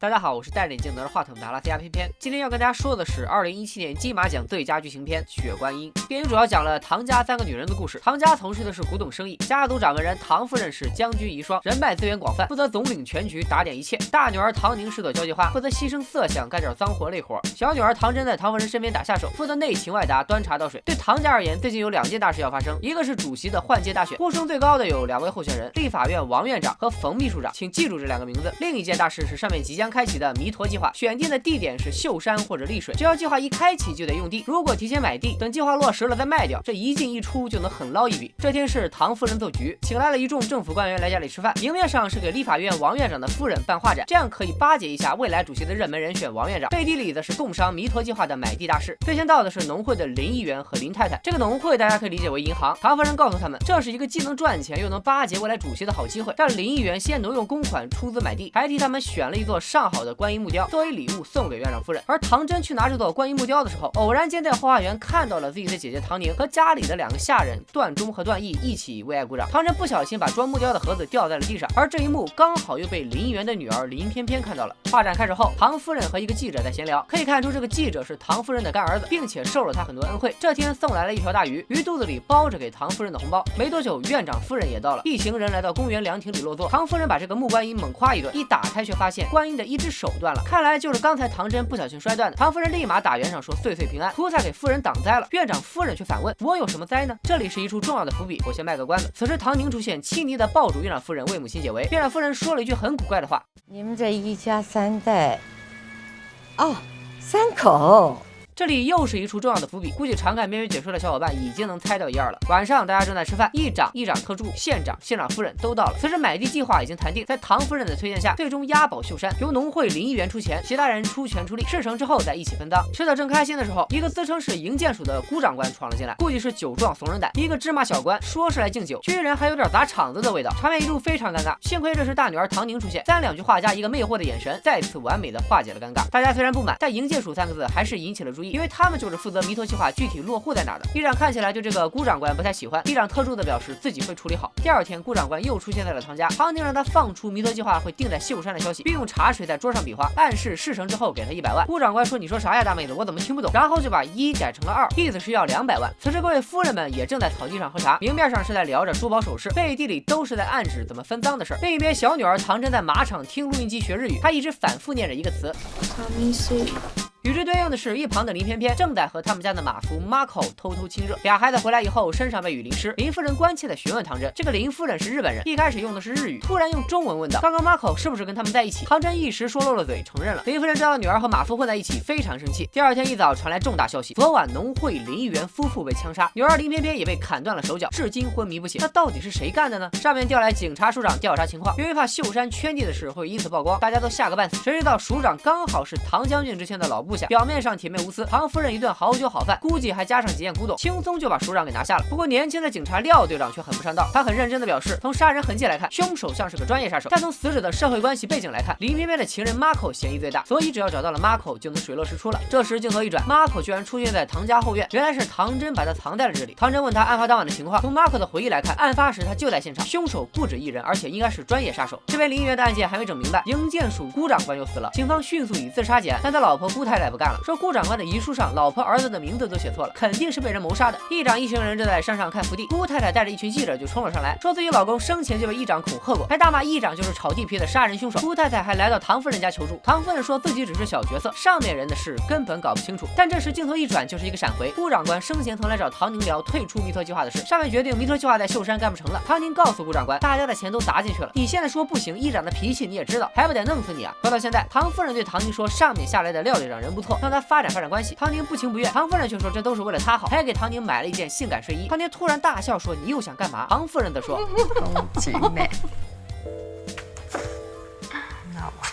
大家好，我是戴着眼镜拿着话筒的阿拉斯加偏偏。今天要跟大家说的是2017年金马奖最佳剧情片《血观音》。电影主要讲了唐家3个女人的故事。唐家从事的是古董生意，家族掌门人唐夫人是将军遗孀，人脉资源广泛，负责总领全局，打点一切。大女儿唐宁是朵交际花，负责牺牲色相，干点脏活累活。小女儿唐真在唐夫人身边打下手，负责内勤外达，端茶倒水。对唐家而言，最近有2件大事要发生，一个是主席的换届大选，呼声最高的有2位候选人，立法院王院长和冯秘书长，请记住这2个名字。另一件大事是上面即将开启的弥陀计划，选定的地点是秀山或者丽水，只要计划一开启就得用地，如果提前买地，等计划落实了再卖掉，这一进一出就能狠捞一笔。这天是唐夫人奏局，请来了一众政府官员来家里吃饭，明面上是给立法院王院长的夫人办画展，这样可以巴结一下未来主席的热门人选王院长，背地里则是共商弥陀计划的买地大事。最先到的是农会的林议员和林太太，这个农会大家可以理解为银行。唐夫人告诉他们，这是一个既能赚钱又能巴结未来主席的好机会，让林议员先挪用公款出资买地，还替他们选了一座上好的观音木雕作为礼物送给院长夫人。而唐真去拿这座观音木雕的时候，偶然间在后花园看到了自己的姐姐唐宁和家里的2个下人段忠和段义一起为爱鼓掌。唐真不小心把装木雕的盒子掉在了地上，而这一幕刚好又被林议员的女儿林翩翩看到了。画展开始后，唐夫人和一个记者在闲聊，可以看出这个记者是唐夫人的干儿子，并且受了她很多恩惠。这天送来了一条大鱼，鱼肚子里包着给唐夫人的红包。没多久，院长夫人也到了，一行人来到公园凉亭里落座。唐夫人把这个木观音猛夸一顿，一打开却发现观音的一只手断了，看来就是刚才唐真不小心摔断的。唐夫人立马打圆场说岁岁平安，菩萨给夫人挡灾了。院长夫人却反问，我有什么灾呢？这里是一处重要的伏笔，我先卖个关子。此时唐宁出现，亲昵的抱住院长夫人为母亲解围。院长夫人说了一句很古怪的话，你们这一家3代哦，3口。这里又是一处重要的伏笔，估计常看边缘解说的小伙伴已经能猜到1、2了。晚上大家正在吃饭，议长特助、县长夫人都到了。此时买地计划已经谈定，在唐夫人的推荐下，最终押宝秀山，由农会林议员出钱，其他人出权出力，事成之后再一起分赃。吃得正开心的时候，一个自称是营建署的辜长官闯了进来，估计是酒壮怂人胆，一个芝麻小官说是来敬酒，居然还有点砸场子的味道，场面一度非常尴尬。幸亏这时大女儿唐宁出现，3两句话加一个魅惑的眼神，再次完美的化解了尴尬。大家虽然不满，但营建署3个字还是引起了注意，因为他们就是负责弥陀计划具体落户在哪的。议长看起来对这个辜长官不太喜欢，议长特助的表示自己会处理好。第2天，辜长官又出现在了唐家，唐宁让他放出弥陀计划会定在秀山的消息，并用茶水在桌上比划，暗示事成之后给他100万。辜长官说，你说啥呀大妹子，我怎么听不懂？然后就把1改成了2，意思是要200万。此时各位夫人们也正在草地上喝茶，明面上是在聊着珠宝首饰，背地里都是在暗指怎么分赃的事儿。另一边，小女儿唐真在马场听录音机学日语，她一直反复念着一个词。与之对应的是，一旁的林翩翩正在和他们家的马夫 Marco 偷亲热。俩孩子回来以后，身上被雨淋湿。林夫人关切地询问唐真，这个林夫人是日本人，一开始用的是日语，突然用中文问道：“刚刚 Marco 是不是跟他们在一起？”唐真一时说漏了嘴，承认了。林夫人知道女儿和马夫混在一起，非常生气。第2天一早传来重大消息，昨晚农会林议员夫妇被枪杀，女儿林翩翩也被砍断了手脚，至今昏迷不醒。那到底是谁干的呢？上面调来警察署长调查情况，因为怕秀山圈地的事会因此曝光，大家都吓个半死。谁知道署长刚好是唐将军之前的老部下，表面上铁面无私，唐夫人一顿好酒好饭，估计还加上几件古董，轻松就把署长给拿下了。不过年轻的警察廖队长却很不上道，他很认真的表示，从杀人痕迹来看，凶手像是个专业杀手，但从死者的社会关系背景来看，林翩翩的情人 Marco 嫌疑最大，所以只要找到了 Marco 就能水落石出了。这时镜头一转， Marco 居然出现在唐家后院，原来是唐真把他藏在了这里。唐真问他案发当晚的情况，从 Marco 的回忆来看，案发时他就在现场，凶手不止1人，而且应该是专业杀手。这边林议员的案件还没整明白，营建署辜长官又死了，警方迅速以自杀结案，但他老婆辜太太不干了，说辜长官的遗书上老婆儿子的名字都写错了，肯定是被人谋杀的。议长一行人正在山上看福地，辜太太带着一群记者就冲了上来，说自己老公生前就被议长恐吓过，还大骂议长就是炒地皮的杀人凶手。辜太太还来到唐夫人家求助，唐夫人说自己只是小角色，上面人的事根本搞不清楚。但这时镜头一转，就是一个闪回，辜长官生前曾来找唐宁聊退出弥陀计划的事，上面决定弥陀计划在秀山干不成了。唐宁告诉辜长官，大家的钱都砸进去了，你现在说不行，议长的脾气你也知道，还不得弄死你啊！说到现在，唐夫人对唐宁说，上面下来的廖队长人不错，让他发展关系。唐宁不情不愿，唐夫人却说这都是为了他好，还给唐宁买了一件性感睡衣。唐宁突然大笑说，你又想干嘛？唐夫人则说，姐妹。那我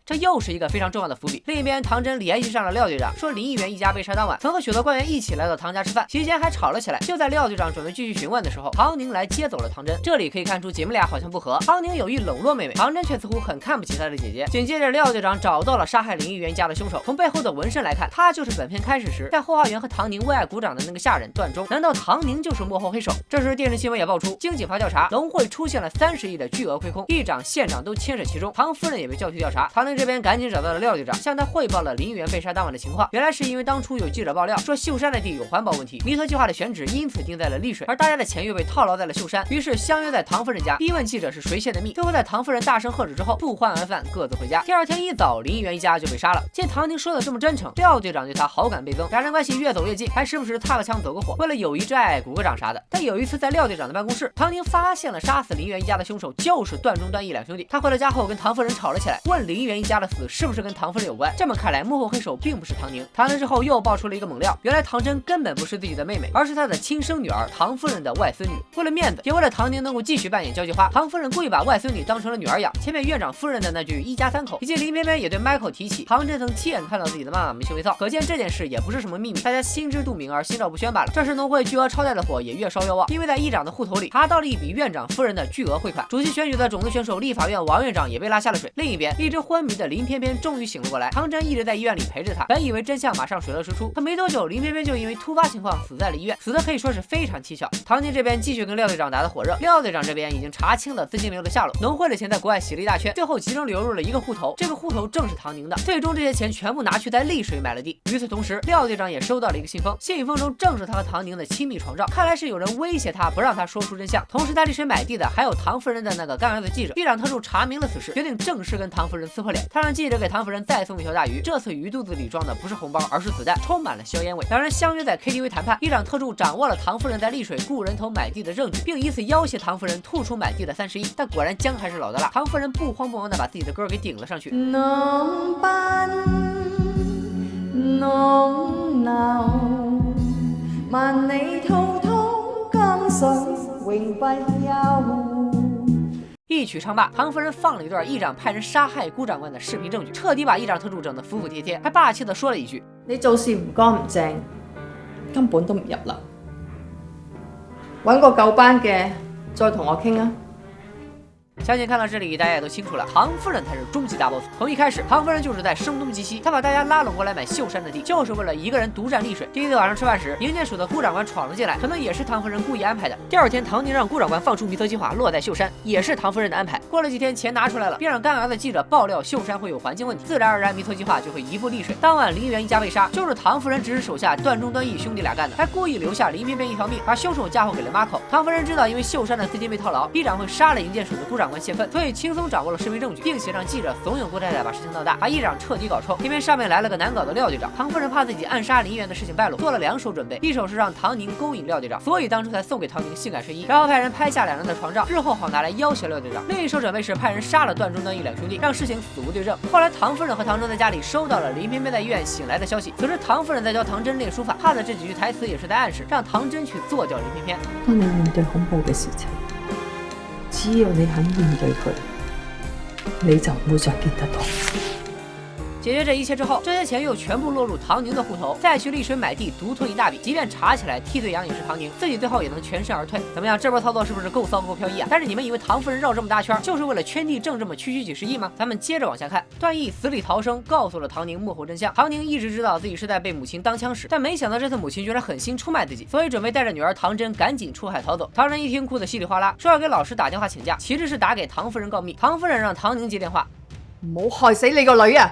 这又是一个非常重要的伏笔。另一边，唐真联系上了廖队长，说林议员一家被杀当晚，曾和许多官员一起来到唐家吃饭，期间还吵了起来。就在廖队长准备继续询问的时候，唐宁来接走了唐真。这里可以看出姐妹俩好像不和，唐宁有意冷落妹妹，唐真却似乎很看不起她的姐姐。紧接着，廖队长找到了杀害林议员一家的凶手，从背后的纹身来看，他就是本片开始时在后花园和唐宁为爱鼓掌的那个下人段忠。难道唐宁就是幕后黑手？这时电视新闻也爆出，经警方调查，龙会出现了30亿的巨额亏空，议长、县长都牵扯其中，唐夫人也被叫去调查。唐宁这边赶紧找到了廖队长，向他汇报了林议员被杀当晚的情况。原来是因为当初有记者爆料说秀山的地有环保问题，弥陀计划的选址因此定在了丽水，而大家的钱又被套牢在了秀山，于是相约在唐夫人家逼问记者是谁泄的密。最后在唐夫人大声喝止之后，不欢而散，各自回家。第二天一早，林议员一家就被杀了。见唐宁说的这么真诚，廖队长对他好感倍增，俩人关系越走越近，还时不时擦个枪走个火，为了友谊之爱鼓个掌啥的。但有一次在廖队长的办公室，唐宁发现了杀死林议员一家的凶手就是段忠、段义两兄弟。他回了家后跟唐夫人吵了起来，问林议员一家的死是不是跟唐夫人有关。这么看来，幕后黑手并不是唐宁。唐宁之后又爆出了一个猛料，原来唐真根本不是自己的妹妹，而是他的亲生女儿唐夫人的外孙女。为了面子，也为了唐宁能够继续扮演交际花，唐夫人故意把外孙女当成了女儿养。前面院长夫人的那句一家三口，以及林偏偏也对 Michael 提起唐真曾亲眼看到自己的妈妈没羞没臊，可见这件事也不是什么秘密，大家心知肚明而心照不宣罢了。这时农会巨额超贷的火也越烧越旺，因为在议长的户头里查到了一笔院长夫人的巨额汇款。主席选举的种子选手立法院王院长也被拉下了水。另一边，一直昏迷的林偏偏终于醒了过来，唐真一直在医院里陪着他，本以为真相马上水落石出，可没多久林偏偏就因为突发情况死在了医院，死的可以说是非常蹊跷。唐宁这边继续跟廖队长打得火热，廖队长这边已经查清了资金流的下落，农会的钱在国外洗了一大圈，最后集中流入了一个户头，这个户头正是唐宁的。最终这些钱全部拿去在丽水买了地。与此同时，廖队长也收到了一个信封，信封中正是他和唐宁的亲密床照，看来是有人威胁他不让他说出真相。同时在丽水买地的还有唐夫人的那个干儿子记者。议长特助查明了此事，决定正式跟唐夫人撕破脸。他让记者给唐夫人再送一条大鱼，这次鱼肚子里装的不是红包，而是子弹，充满了硝烟味。两人相约在 KTV 谈判，议长特助掌握了唐夫人在丽水雇人头买地的证据，并以此要挟唐夫人吐出买地的30亿。但果然姜还是老的辣，唐夫人不慌不忙的把自己的歌给顶了上去。能奔能闹，萬里滔滔江水永不休。一曲唱罢，唐夫人放了一段议長派人殺害辜長官的視頻證據，徹底把議長特助整得服服帖帖，還霸氣地說了一句：你做事唔乾唔淨，根本都唔入流。揾個舊班嘅再同我傾啊！相信看到这里，大家也都清楚了，唐夫人才是终极大 boss。从一开始，唐夫人就是在声东击西，她把大家拉拢过来买秀山的地，就是为了一个人独占丽水。第一次晚上吃饭时，营建署的顾长官闯了进来，可能也是唐夫人故意安排的。第二天，唐宁让顾长官放出弥陀计划落在秀山，也是唐夫人的安排。过了几天，钱拿出来了，便让干儿子记者爆料秀山会有环境问题，自然而然弥陀计划就会移步丽水。当晚林议员一家被杀，就是唐夫人指使手下段忠、段义兄弟俩干的，还故意留下林偏偏一条命，把凶手嫁祸给了Marco。唐夫人知道，因为秀山的资金被套牢，议长会杀了营建署的顾长官泄愤，所以轻松掌握了视频证据，并且让记者怂恿顾太太把事情闹大，把议长彻底搞臭。偏偏上面来了个难搞的廖队长，唐夫人怕自己暗杀林议员的事情败露，做了2手准备，一手是让唐宁勾引廖队长，所以当初才送给唐宁性感睡衣，然后派人拍下两人的床照，日后好拿来要挟廖队长。另一手准备是派人杀了段忠、段义两兄弟，让事情死无对证。后来唐夫人和唐真在家里收到了林偏偏在医院醒来的消息，此时唐夫人在教唐真练书法，怕的这几句台词也是在暗示让唐真去做掉林偏偏。當你面對恐怖嘅事情，只要你肯面對佢，你就唔會再見得到。解决这一切之後，這些錢又全部落入唐寧的戶頭，再去麗水買地獨吞一大筆，即便查起來替罪羊也是唐寧，自己最後也能全身而退。怎麼樣，這波操作是不是夠騷夠飄逸啊？但是你們以為唐夫人繞這麼大圈就是為了圈地掙這麼區區幾十億嗎？咱們接着往下看，段義死裡逃生，告訴了唐寧幕後真相。唐寧一直知道自己是在被母親當槍使，但沒想到這次母親居然狠心出賣自己，所以準備帶着女兒唐真趕緊出海逃走。唐人一聽哭得稀里嘩啦，說要給老師打電話請假，其實是打給唐夫人告密。唐夫人讓唐寧接電話，唔好害死你個女啊！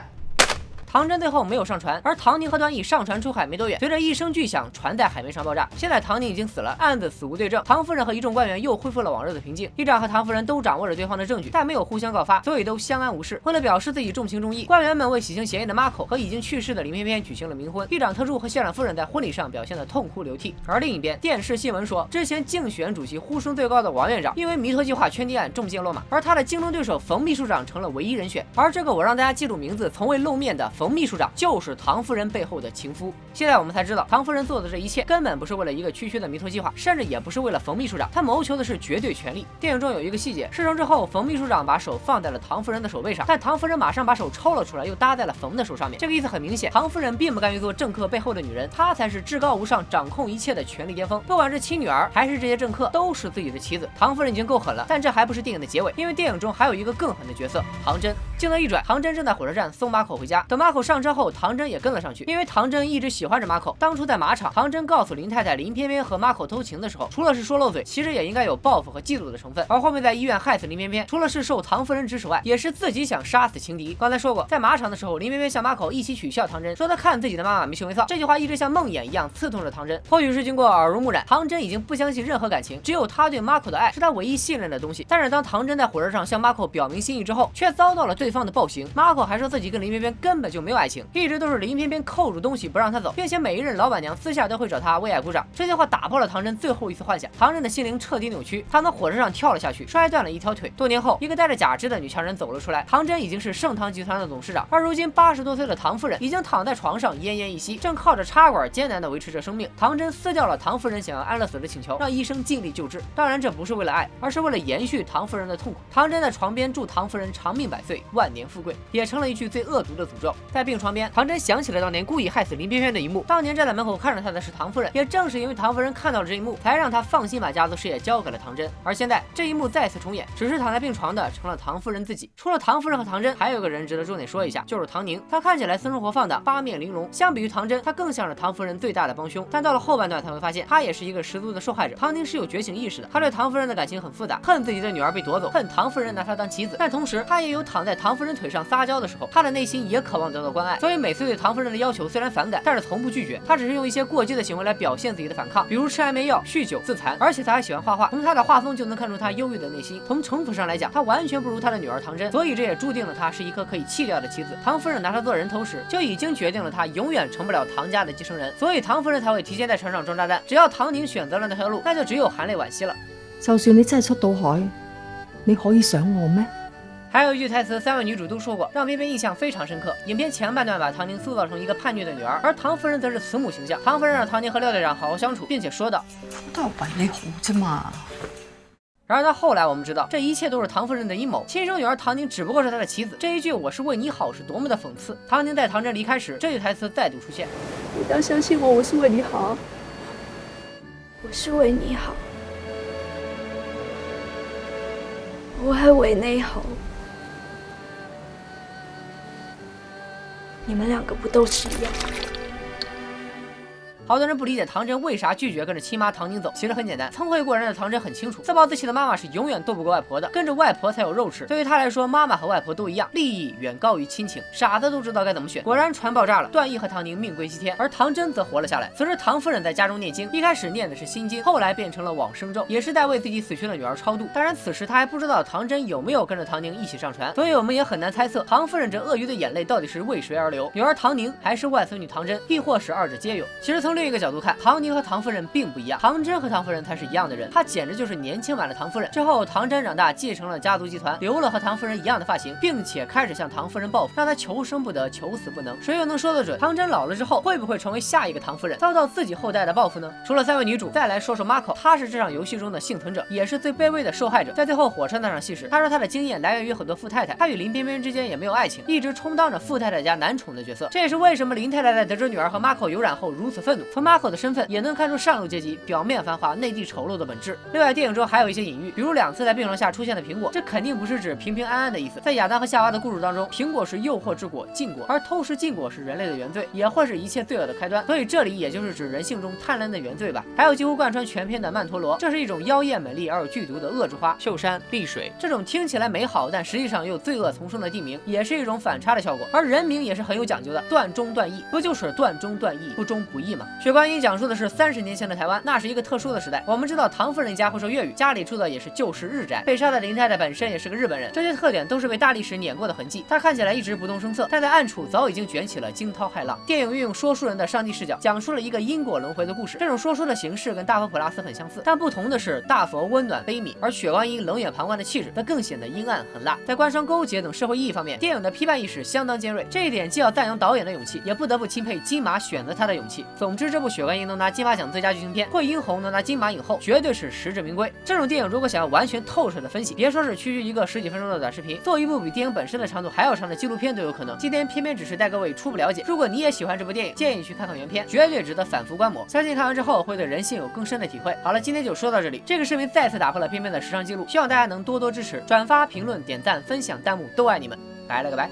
唐真最後沒有上船，而唐寧和段義上船出海沒多遠，隨着一聲巨響，船在海面上爆炸。現在唐寧已經死了，案子死無對證，唐夫人和一眾官員又恢復了往日的平靜。議長和唐夫人都掌握着對方的證據，但沒有互相告發，所以都相安無事。為了表示自己重情重義，官員們為洗清嫌疑的 Marco 和已經去世的林偏偏舉行了冥婚。議長特助和縣長夫人在婚禮上表現得痛哭流涕。而另一邊，電視新聞說，之前競選主席呼聲最高的王院長，因為彌陀計劃圈地案中箭落馬，而他的競爭對手馮秘書長成了唯一人選。而這個我讓大家記住名字從未露面的冯秘书长就是唐夫人背后的情夫。现在我们才知道，唐夫人做的这一切根本不是为了一个区区的弥陀计划，甚至也不是为了冯秘书长，他谋求的是绝对权力。电影中有一个细节，事成之后，冯秘书长把手放在了唐夫人的手背上，但唐夫人马上把手抽了出来，又搭在了冯的手上面。这个意思很明显，唐夫人并不甘于做政客背后的女人，她才是至高无上、掌控一切的权力巅峰。不管是亲女儿还是这些政客，都是自己的棋子。唐夫人已经够狠了，但这还不是电影的结尾，因为电影中还有一个更狠的角色——唐真。镜头一转，唐真正在火车站送马口回家。等马口上车后，唐真也跟了上去，因为唐真一直喜欢着马口。当初在马场，唐真告诉林太太林翩翩和马口偷情的时候，除了是说漏嘴，其实也应该有报复和嫉妒的成分。而后面在医院害死林翩翩，除了是受唐夫人指使外，也是自己想杀死情敌。刚才说过，在马场的时候，林翩翩向马口一起取笑唐真，说他看自己的妈妈没羞没臊。这句话一直像梦魇一样刺痛着唐真。或许是经过耳濡目染，唐真已经不相信任何感情，只有他对马口的爱是他唯一信任的东西。但是当唐真在火车上向马口表明心意之后，却遭到了对方的暴行。马口还说自己跟林翩翩根本就没有爱情，一直都是林翩翩扣住东西不让他走，并且每一任老板娘私下都会找他为爱鼓掌。这句话打破了唐真最后一丝幻想，唐真的心灵彻底扭曲，他从火车上跳了下去，摔断了一条腿。多年后，一个戴着假肢的女强人走了出来，唐真已经是盛唐集团的董事长，而如今80多岁的唐夫人已经躺在床上奄奄一息，正靠着插管艰难地维持着生命。唐真撕掉了唐夫人想要安乐死的请求，让医生尽力救治。当然，这不是为了爱，而是为了延续唐夫人的痛苦。唐真在床边祝唐夫人长命百岁，万年富贵，也成了一句最恶毒的诅咒。在病床边，唐真想起了当年故意害死林翩翩的一幕。当年站在门口看着他的是唐夫人，也正是因为唐夫人看到了这一幕，才让他放心把家族事业交给了唐真。而现在这一幕再次重演，只是躺在病床的成了唐夫人自己。除了唐夫人和唐真，还有个人值得重点说一下，就是唐宁。他看起来私生活放荡，八面玲珑，相比于唐真，他更像是唐夫人最大的帮凶。但到了后半段才会发现，他也是一个十足的受害者。唐宁是有觉醒意识的，他对唐夫人的感情很复杂，恨自己的女儿被夺走，恨唐夫人拿他当棋子，但同时他也有躺在唐夫人腿上撒娇的时候，他的内心也渴望得到关爱。所以每次对唐夫人的要求虽然反感，但是从不拒绝，他只是用一些过激的行为来表现自己的反抗，比如吃安眠药、酗酒、自残，而且他还喜欢画画。从他的画风就能看出他忧郁的内心。从城府上来讲，他完全不如他的女儿唐真，所以这也注定了他是一颗可以弃掉的棋子。唐夫人拿他做人头时，就已经决定了他永远成不了唐家的继承人，所以唐夫人才会提前在船上装炸弹。只要唐宁选择了那条路，那就只有含泪惋惜了。就算你真系出到海，你可以想我咩？还有一句台词，三位女主都说过，让边边印象非常深刻。影片前半段把唐宁塑造成一个叛逆的女儿，而唐夫人则是慈母形象。唐夫人让唐宁和廖队长好好相处，并且说道：“都系为你好啫嘛。”然而到后来，我们知道这一切都是唐夫人的阴谋，亲生女儿唐宁只不过是她的棋子。这一句"我是为你好"是多么的讽刺。唐宁在唐真离开时，这句台词再度出现："你要相信我，我是为你好，我是为你好，我係為你好。你們兩個不都是一樣？"好多人不理解唐真为啥拒绝跟着亲妈唐宁走，其实很简单，聪慧过人的唐真很清楚，自暴自弃的妈妈是永远斗不过外婆的，跟着外婆才有肉吃。对于他来说，妈妈和外婆都一样，利益远高于亲情，傻子都知道该怎么选。果然船爆炸了，段誉和唐宁命归西天，而唐真则活了下来。此时唐夫人在家中念经，一开始念的是心经，后来变成了往生咒，也是在为自己死去的女儿超度。当然此时他还不知道唐真有没有跟着唐宁一起上船，所以我们也很难猜测唐夫人这鳄鱼的眼泪到底是为谁而流，女儿唐宁还是外孙女唐真，亦或是二者皆有。其实从另一个角度看，唐宁和唐夫人并不一样，唐真和唐夫人才是一样的人，她简直就是年轻版的唐夫人。之后唐真长大，继承了家族集团，留了和唐夫人一样的发型，并且开始向唐夫人报复，让她求生不得，求死不能。谁又能说得准唐真老了之后会不会成为下一个唐夫人，遭到自己后代的报复呢？除了三位女主，再来说说Marco，她是这场游戏中的幸存者，也是最卑微的受害者。在最后火车那场戏时，她说她的经验来源于很多富太太，她与林翩翩之间也没有爱情，一直充当着富太太家男宠的角色。这也是为什么林太太在得知女儿和Marco有染后如此愤怒。从Marco的身份也能看出上流阶级表面繁华内地丑陋的本质。另外电影中还有一些隐喻，比如2次在病床下出现的苹果，这肯定不是指平平安安的意思。在亚当和夏娃的故事当中，苹果是诱惑之果禁果，而偷食禁果是人类的原罪，也会是一切罪恶的开端，所以这里也就是指人性中贪婪的原罪吧。还有几乎贯穿全片的曼陀罗，这是一种妖艳美丽而有剧毒的恶之花。秀山丽水这种听起来美好但实际上又罪恶丛生的地名，也是一种反差的效果。而人名也是很有讲究的，断忠断义不就是断忠断义不忠不义吗？血观音讲述的是30年前的台湾，那是一个特殊的时代。我们知道唐夫人家会说粤语，家里住的也是旧式日宅，被杀的林太太本身也是个日本人，这些特点都是被大历史碾过的痕迹。她看起来一直不动声色，但在暗处早已经卷起了惊涛骇浪。电影运用说书人的上帝视角，讲述了一个因果轮回的故事。这种说书的形式跟大佛普拉斯很相似，但不同的是，大佛温暖悲悯，而血观音冷眼旁观的气质则更显得阴暗狠辣。在官商勾结等社会意义方面，电影的批判意识相当尖锐，这一点既要赞扬导演的勇气，也不得不钦佩金马选择他的勇气。总之，这部血观音能拿金马奖最佳剧情片，惠英红能拿金马影后，绝对是实至名归。这种电影如果想要完全透彻的分析，别说是区一个10几分钟的短视频，做一部比电影本身的长度还要长的纪录片都有可能。今天偏偏只是带各位初步了解，如果你也喜欢这部电影，建议去看看原片，绝对值得反复观摩。相信看完之后会对人性有更深的体会。好了，今天就说到这里，这个视频再次打破了偏偏的时长记录，希望大家能多多支持，转发、评论、点赞、分享、弹幕都爱你们，拜了个拜。